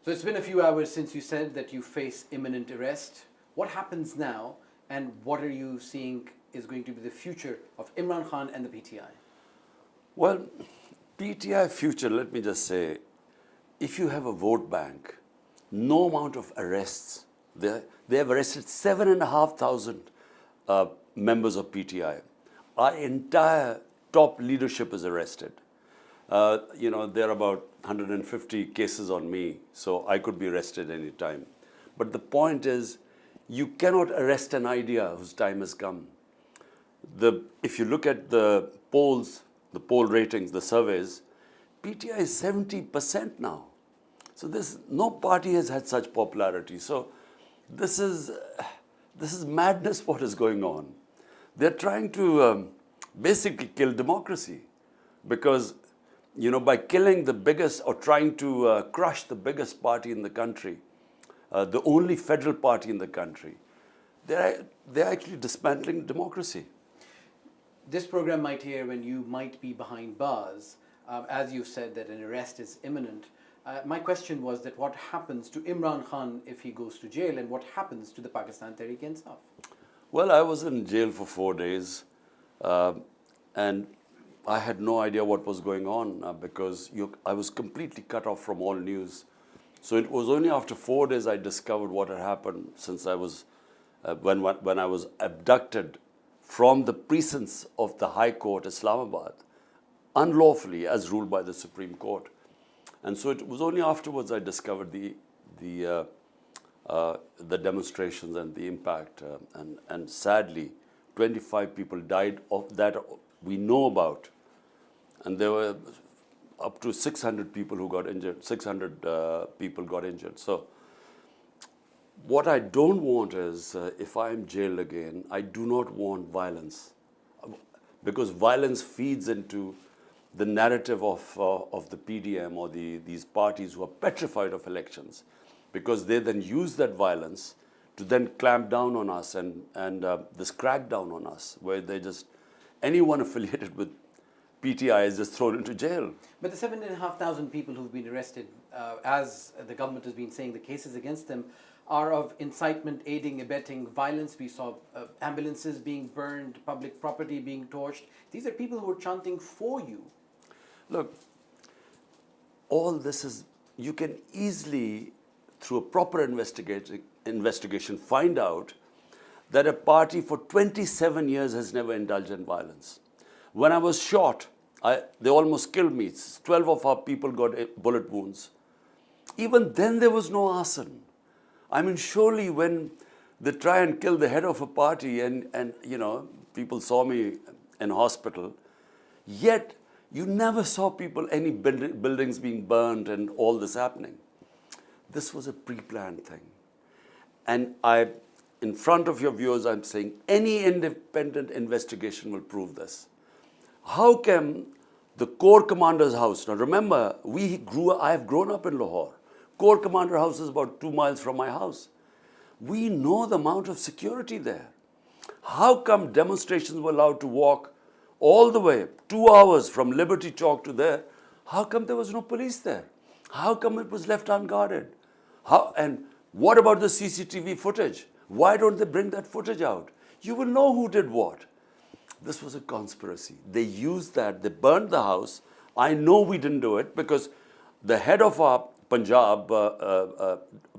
So it's been a few hours since you said that you face imminent arrest. What happens now, and what are you seeing is going to be the future of Imran Khan and the PTI? Well, PTI future, let me just say, if you have a vote bank, no amount of arrests, they have arrested 7,500 members of PTI. Our entire top leadership is arrested. There are about 150 cases on me, so I could be arrested any time. But the point is, you cannot arrest an idea whose time has come. If you look at the polls, the poll ratings, the surveys, PTI is 70% now. So no party has had such popularity. So this is madness what is going on. They're trying to basically kill democracy because, by killing the biggest or trying to crush the biggest party in the country, the only federal party in the country, they're actually dismantling democracy. This program might hear when you might be behind bars. As you've said that an arrest is imminent. My question was that what happens to Imran Khan if he goes to jail, and what happens to the Pakistan Tehreek-e-Insaf? Well, I was in jail for 4 days and I had no idea what was going on because I was completely cut off from all news. So it was only after 4 days I discovered what had happened since I was, when I was abducted from the precincts of the High Court, Islamabad, unlawfully as ruled by the Supreme Court. And so it was only afterwards I discovered the demonstrations and the impact. And sadly, 25 people died of that we know about. And there were up to 600 people who got injured, 600 people got injured. So what I don't want is, if I am jailed again, I do not want violence. Because violence feeds into the narrative of the PDM or these parties who are petrified of elections, because they then use that violence to then clamp down on us and this crackdown on us, where anyone affiliated with PTI is just thrown into jail. But the 7,500 people who've been arrested, as the government has been saying, the cases against them are of incitement, aiding, abetting violence. We saw ambulances being burned, public property being torched. These are people who are chanting for you. Look, all this is, you can easily, through a proper investigation, find out that a party for 27 years has never indulged in violence. When I was shot, they almost killed me. 12 of our people got bullet wounds. Even then there was no arson. I mean, surely when they try and kill the head of a party and people saw me in hospital, yet you never saw any buildings being burned and all this happening. This was a pre-planned thing. And in front of your viewers, I'm saying any independent investigation will prove this. How can the Corps Commander's house, now remember, I have grown up in Lahore. Corps Commander house is about 2 miles from my house. We know the amount of security there. How come demonstrations were allowed to walk all the way 2 hours from Liberty Chalk to there? How come there was no police there? How come it was left unguarded? And what about the CCTV footage? Why don't they bring that footage out? You will know who did what. This was a conspiracy. They used that. They burned the house. I know we didn't do it because the head of our Punjab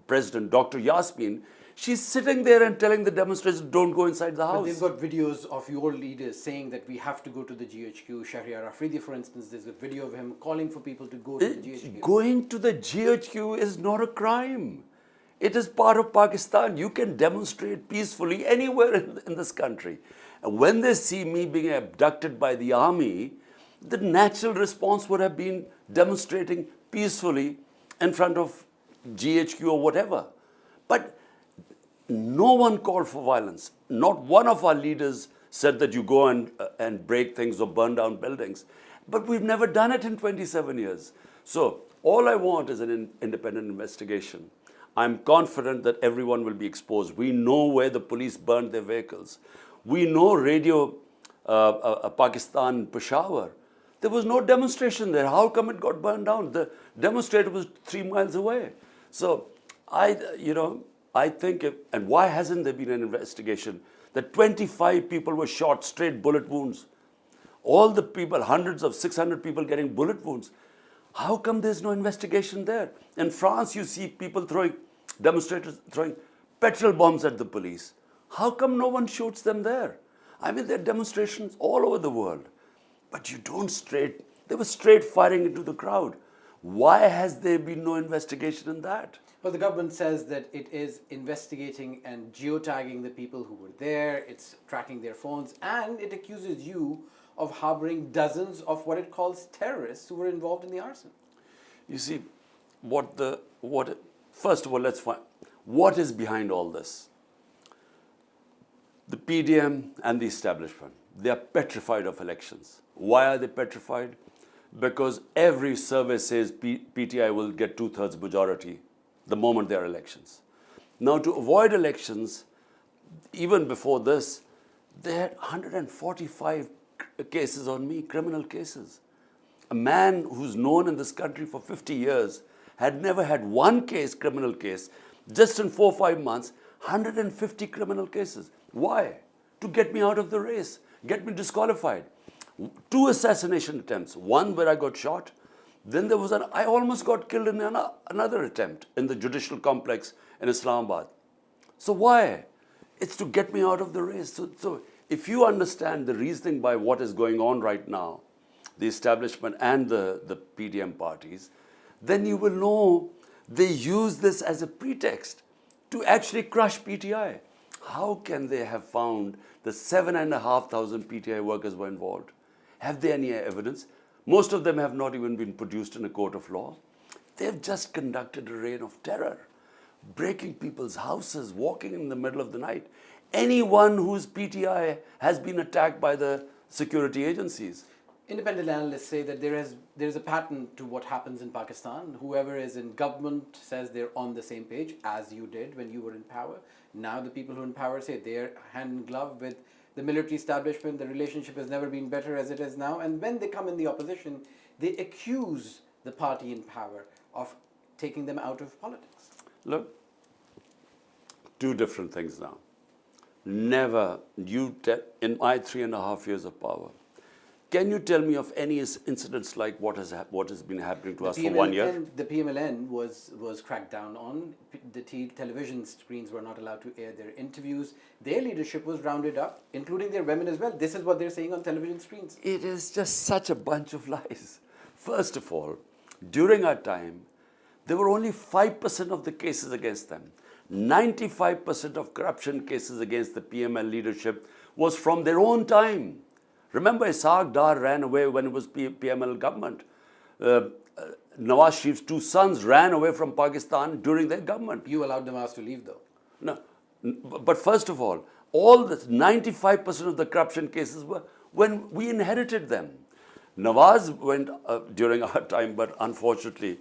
president, Dr. Yasmin, she's sitting there and telling the demonstrators, don't go inside the house. But they've got videos of your leaders saying that we have to go to the GHQ. Shahriar Afridi, for instance, there's a video of him calling for people to go to the GHQ. Going to the GHQ is not a crime. It is part of Pakistan. You can demonstrate peacefully anywhere in this country. And when they see me being abducted by the army, the natural response would have been demonstrating peacefully in front of GHQ or whatever. But no one called for violence. Not one of our leaders said that you go and break things or burn down buildings. But we've never done it in 27 years. So all I want is an independent investigation. I'm confident that everyone will be exposed. We know where the police burned their vehicles. We know Radio Pakistan, Peshawar. There was no demonstration there. How come it got burned down? The demonstrator was 3 miles away. So I think, and why hasn't there been an investigation that 25 people were shot, straight bullet wounds? All the people, hundreds of 600 people getting bullet wounds. How come there's no investigation there? In France, you see people demonstrators throwing petrol bombs at the police. How come no one shoots them there? I mean, there are demonstrations all over the world. But you don't they were straight firing into the crowd. Why has there been no investigation in that? Well, the government says that it is investigating and geotagging the people who were there, it's tracking their phones, and it accuses you of harboring dozens of what it calls terrorists who were involved in the arson. You see, first of all, let's find what is behind all this. The PDM and the establishment, they are petrified of elections. Why are they petrified? Because every survey says PTI will get 2/3 majority the moment there are elections. Now, to avoid elections, even before this, they had 145 cases on me, criminal cases. A man who's known in this country for 50 years had never had one criminal case. Just in 4 or 5 months, 150 criminal cases. Why? To get me out of the race, get me disqualified. 2 assassination attempts, one where I got shot. Then there was I almost got killed in another attempt in the judicial complex in Islamabad. So why? It's to get me out of the race. So if you understand the reasoning by what is going on right now, the establishment and the PDM parties, then you will know they use this as a pretext to actually crush PTI. How can they have found the 7,500 PTI workers were involved? Have they any evidence? Most of them have not even been produced in a court of law. They've just conducted a reign of terror, breaking people's houses, walking in the middle of the night. Anyone whose PTI has been attacked by the security agencies. Independent analysts say that there is a pattern to what happens in Pakistan. Whoever is in government says they're on the same page, as you did when you were in power. Now the people who are in power say they're hand in glove with the military establishment. The relationship has never been better as it is now. And when they come in the opposition, they accuse the party in power of taking them out of politics. Look, 2 different things now. Never, in my 3.5 years of power, can you tell me of any incidents like what has been happening to us for 1 year? The PMLN was cracked down on. The television screens were not allowed to air their interviews. Their leadership was rounded up, including their women as well. This is what they're saying on television screens. It is just such a bunch of lies. First of all, during our time, there were only 5% of the cases against them. 95% of corruption cases against the PML leadership was from their own time. Remember, Ishaq Dar ran away when it was PML government. Nawaz Sharif's 2 sons ran away from Pakistan during their government. You allowed Nawaz to leave, though. No, but first of all the 95% of the corruption cases were when we inherited them. Nawaz went during our time, but unfortunately,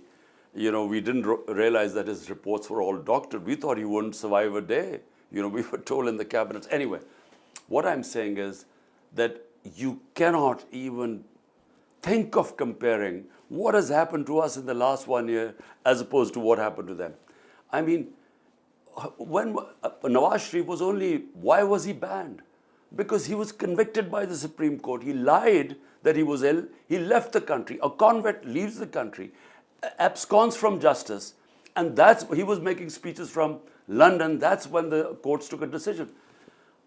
we didn't realize that his reports were all doctored. We thought he wouldn't survive a day. We were told in the cabinets. Anyway, what I'm saying is that you cannot even think of comparing what has happened to us in the last 1 year as opposed to what happened to them. I mean, when Nawaz Sharif was why was he banned? Because he was convicted by the Supreme Court. He lied that he was ill. He left the country. A convict leaves the country, absconds from justice, and he was making speeches from London. That's when the courts took a decision.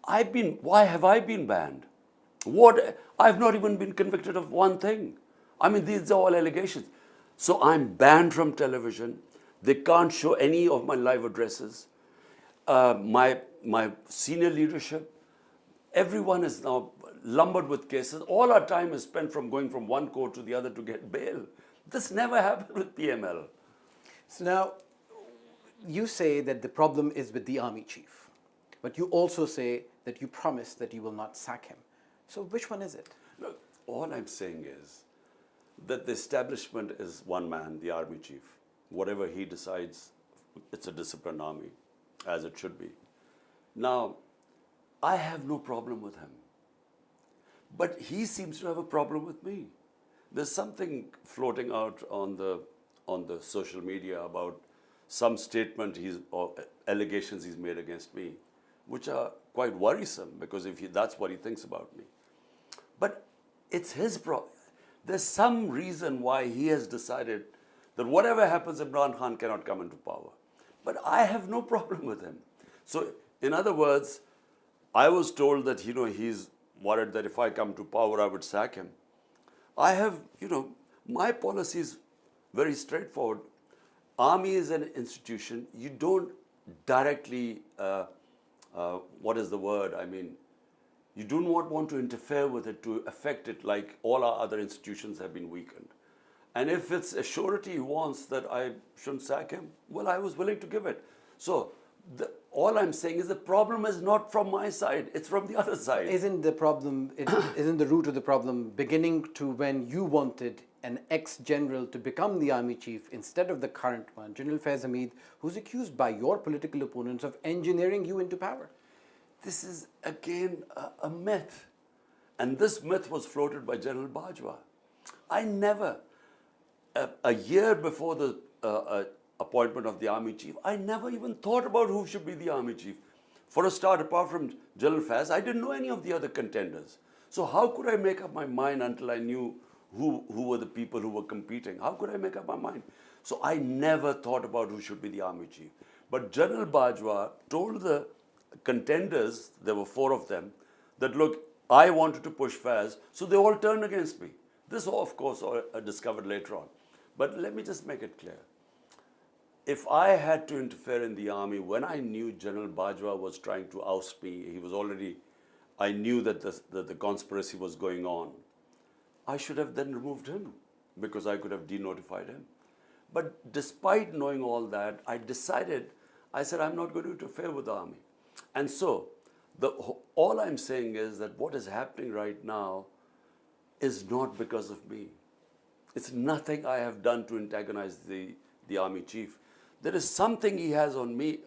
Why have I been banned? I've not even been convicted of one thing. I mean, these are all allegations. So I'm banned from television. They can't show any of my live addresses. My senior leadership, everyone is now lumbered with cases. All our time is spent going from one court to the other to get bail. This never happened with PML. So now, you say that the problem is with the army chief, but you also say that you promise that you will not sack him. So which one is it? Look, all I'm saying is that the establishment is one man, the army chief. Whatever he decides, it's a disciplined army, as it should be. Now, I have no problem with him. But he seems to have a problem with me. There's something floating out on the social media about some statement or allegations he's made against me, which are quite worrisome because that's what he thinks about me. But it's his problem. There's some reason why he has decided that whatever happens, Imran Khan cannot come into power. But I have no problem with him. So, in other words, I was told that, he's worried that if I come to power, I would sack him. I have, my policy is very straightforward. Army is an institution. You don't directly, what is the word? I mean, you do not want to interfere with it to affect it like all our other institutions have been weakened. And if it's a surety he wants that I shouldn't sack him, well, I was willing to give it. So, all I'm saying is the problem is not from my side, it's from the other side. Isn't the problem, isn't the root of the problem beginning to when you wanted an ex-general to become the army chief instead of the current one, General Faiz Hamid, who's accused by your political opponents of engineering you into power? This is again a myth. And this myth was floated by General Bajwa. I never, a year before the appointment of the army chief, I never even thought about who should be the army chief. For a start, apart from General Faiz, I didn't know any of the other contenders. So how could I make up my mind until I knew who were the people who were competing? How could I make up my mind? So I never thought about who should be the army chief. But General Bajwa told the contenders, there were 4 of them, that look, I wanted to push Faiz, so they all turned against me. This, of course, I discovered later on. But let me just make it clear. If I had to interfere in the army, when I knew General Bajwa was trying to oust me, I knew that the conspiracy was going on. I should have then removed him because I could have denotified him. But despite knowing all that, I said, I'm not going to interfere with the army. And so, all I'm saying is that what is happening right now is not because of me. It's nothing I have done to antagonize the army chief. There is something he has on me,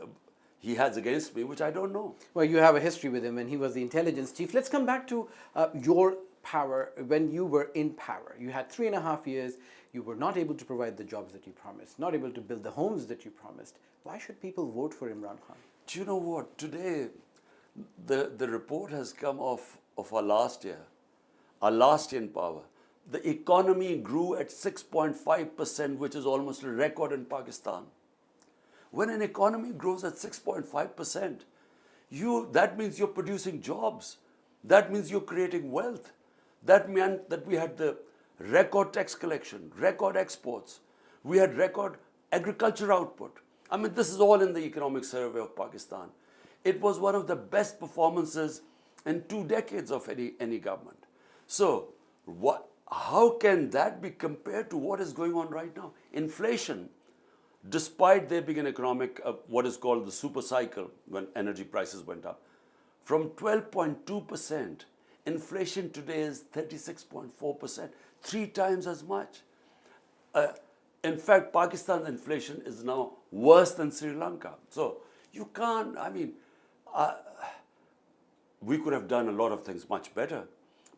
he has against me, which I don't know. Well, you have a history with him, and he was the intelligence chief. Let's come back to your power when you were in power. You had 3.5 years. You were not able to provide the jobs that you promised, not able to build the homes that you promised. Why should people vote for Imran Khan? Do you know what? Today, the report has come of our last year in power. The economy grew at 6.5%, which is almost a record in Pakistan. When an economy grows at 6.5%, that means you're producing jobs. That means you're creating wealth. That meant that we had the record tax collection, record exports. We had record agriculture output. I mean, this is all in the economic survey of Pakistan. It was one of the best performances in 2 decades of any government. So, how can that be compared to what is going on right now? Inflation, despite there being an economic, what is called the super cycle, when energy prices went up, from 12.2%, inflation today is 36.4%, 3 times as much. In fact, Pakistan's inflation is now worse than Sri Lanka. So, you can't, we could have done a lot of things much better.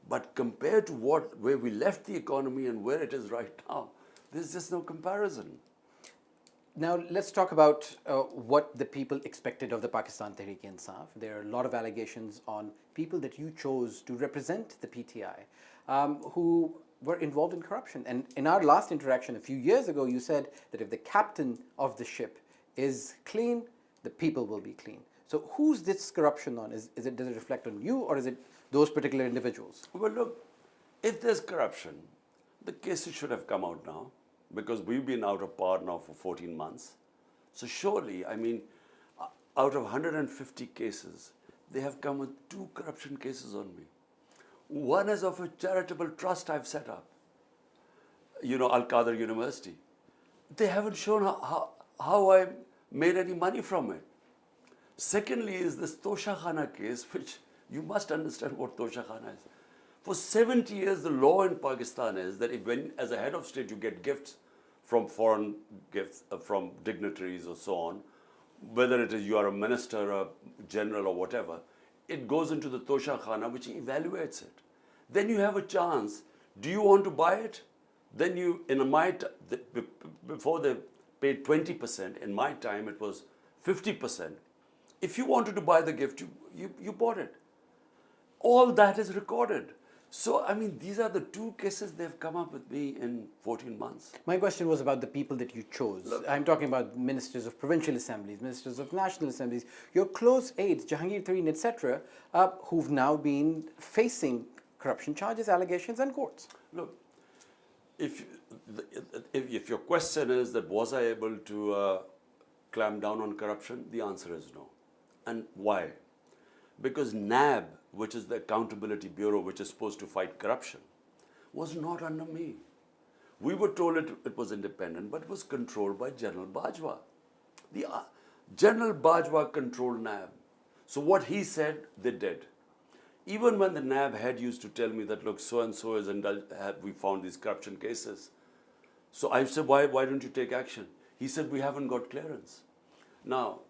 But compared to where we left the economy and where it is right now, there's just no comparison. Now, let's talk about what the people expected of the Pakistan Tehreek-e-Insaf. There are a lot of allegations on people that you chose to represent the PTI who were involved in corruption. And in our last interaction a few years ago, you said that if the captain of the ship is clean, the people will be clean. So who's this corruption on? Does it reflect on you, or is it those particular individuals? Well, look, if there's corruption, the cases should have come out now, because we've been out of power now for 14 months. So surely, out of 150 cases, they have come with 2 corruption cases on me. One is of a charitable trust I've set up, Al-Qadr University. They haven't shown how I made any money from it. Secondly is this Tosha Khana case, which you must understand what Tosha Khana is. For 70 years, the law in Pakistan is that as a head of state, you get gifts from foreign gifts, from dignitaries or so on, whether it is you are a minister, a general or whatever, it goes into the Tosha Khana, which evaluates it. Then you have a chance. Do you want to buy it? Then before they paid 20%. In my time, it was 50%. If you wanted to buy the gift, you bought it. All that is recorded. So, I mean, these are the two cases they've come up with me in 14 months. My question was about the people that you chose. Look, I'm talking about ministers of provincial assemblies, ministers of national assemblies, your close aides, Jahangir Tareen, etc., who've now been facing corruption charges, allegations, and courts. Look, if your question is that was I able to clamp down on corruption, the answer is no. And why? Because NAB, which is the Accountability Bureau, which is supposed to fight corruption, was not under me. We were told it was independent, but it was controlled by General Bajwa. The General Bajwa controlled NAB. So what he said, they did. Even when the NAB head used to tell me that, look, so-and-so is we found these corruption cases. So I said, why don't you take action? He said, we haven't got clearance. Now,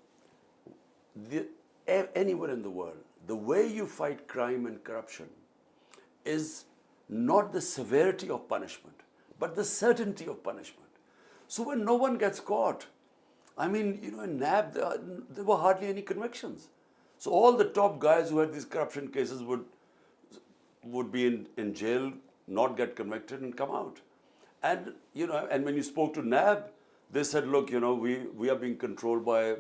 anywhere in the world, the way you fight crime and corruption is not the severity of punishment, but the certainty of punishment. So when no one gets caught, I mean, in NAB, there were hardly any convictions. So all the top guys who had these corruption cases would be in jail, not get convicted and come out. And, and when you spoke to NAB, they said, look, we are being controlled by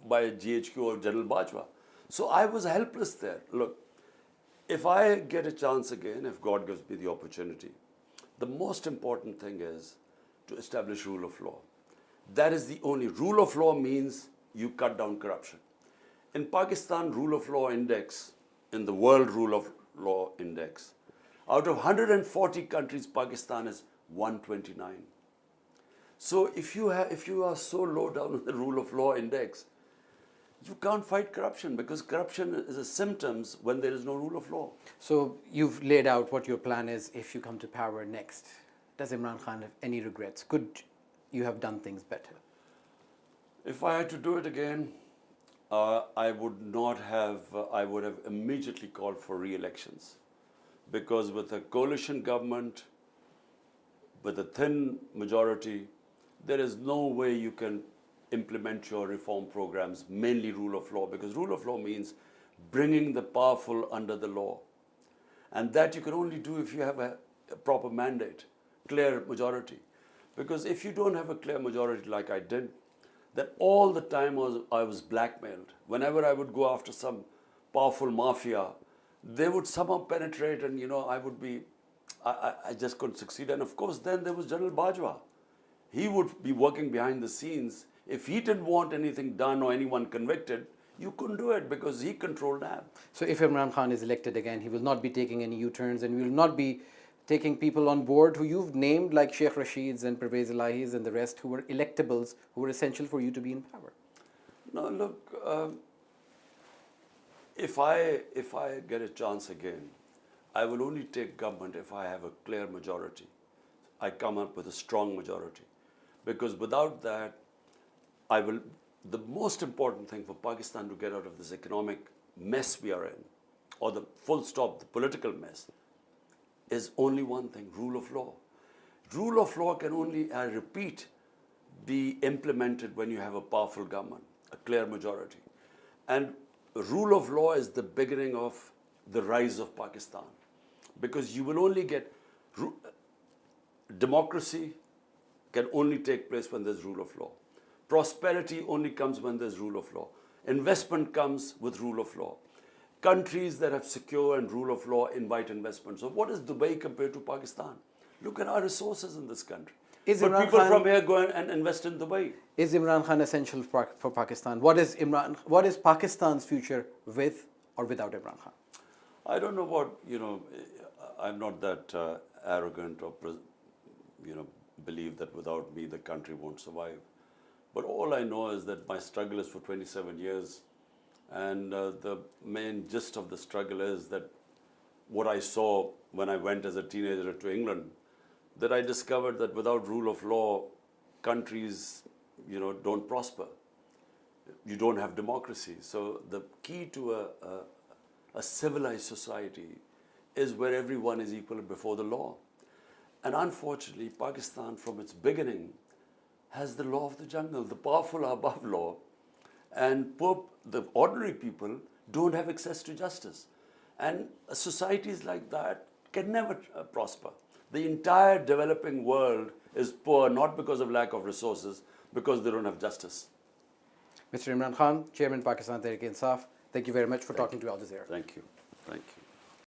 GHQ or General Bajwa. So I was helpless there. Look, if I get a chance again, if God gives me the opportunity, the most important thing is to establish rule of law. That is the only. Rule of law means you cut down corruption. In Pakistan, rule of law index, in the world rule of law index, out of 140 countries, Pakistan is 129. So if you are so low down on the rule of law index, you can't fight corruption, because corruption is a symptom when there is no rule of law. So you've laid out what your plan is if you come to power next. Does Imran Khan have any regrets? Could you have done things better? If I had to do it again, I would have immediately called for re-elections. Because with a coalition government, with a thin majority, there is no way you can implement your reform programs, mainly rule of law, because rule of law means bringing the powerful under the law. And that you can only do if you have a proper mandate, clear majority. Because if you don't have a clear majority like I did, then all the time I was blackmailed. Whenever I would go after some powerful mafia, they would somehow penetrate, and I just couldn't succeed. And of course, then there was General Bajwa. He would be working behind the scenes. If he didn't want anything done or anyone convicted, you couldn't do it, because he controlled NAB. So if Imran Khan is elected again, he will not be taking any U-turns, and will not be taking people on board who you've named, like Sheikh Rasheeds and Pervez Elahis and the rest, who were electables, who were essential for you to be in power. No, look, if I get a chance again, I will only take government if I have a clear majority. I come up with a strong majority. Because without that, the most important thing for Pakistan to get out of this economic mess we are in, or the full stop, the political mess, is only one thing: rule of law. Rule of law can only, I repeat, be implemented when you have a powerful government, a clear majority. And rule of law is the beginning of the rise of Pakistan. Because you will only get democracy can only take place when there's rule of law. Prosperity only comes when there's rule of law. Investment comes with rule of law. Countries that have secure and rule of law invite investment. So what is Dubai compared to Pakistan? Look at our resources in this country. But people from here go and invest in Dubai. Is Imran Khan essential for Pakistan? What is Pakistan's future with or without Imran Khan? I don't know what, I'm not that arrogant or, believe that without me the country won't survive. But all I know is that my struggle is for 27 years. And the main gist of the struggle is that what I saw when I went as a teenager to England, that I discovered that without rule of law, countries, don't prosper. You don't have democracy. So the key to a civilized society is where everyone is equal before the law. And unfortunately, Pakistan, from its beginning, has the law of the jungle. The powerful are above law, and the ordinary people don't have access to justice. And societies like that can never prosper. The entire developing world is poor not because of lack of resources, because they don't have justice. Mr. Imran Khan, Chairman, Pakistan Tehreek-e-Insaf, thank you very much for talking to Al Jazeera. Thank you. Thank you.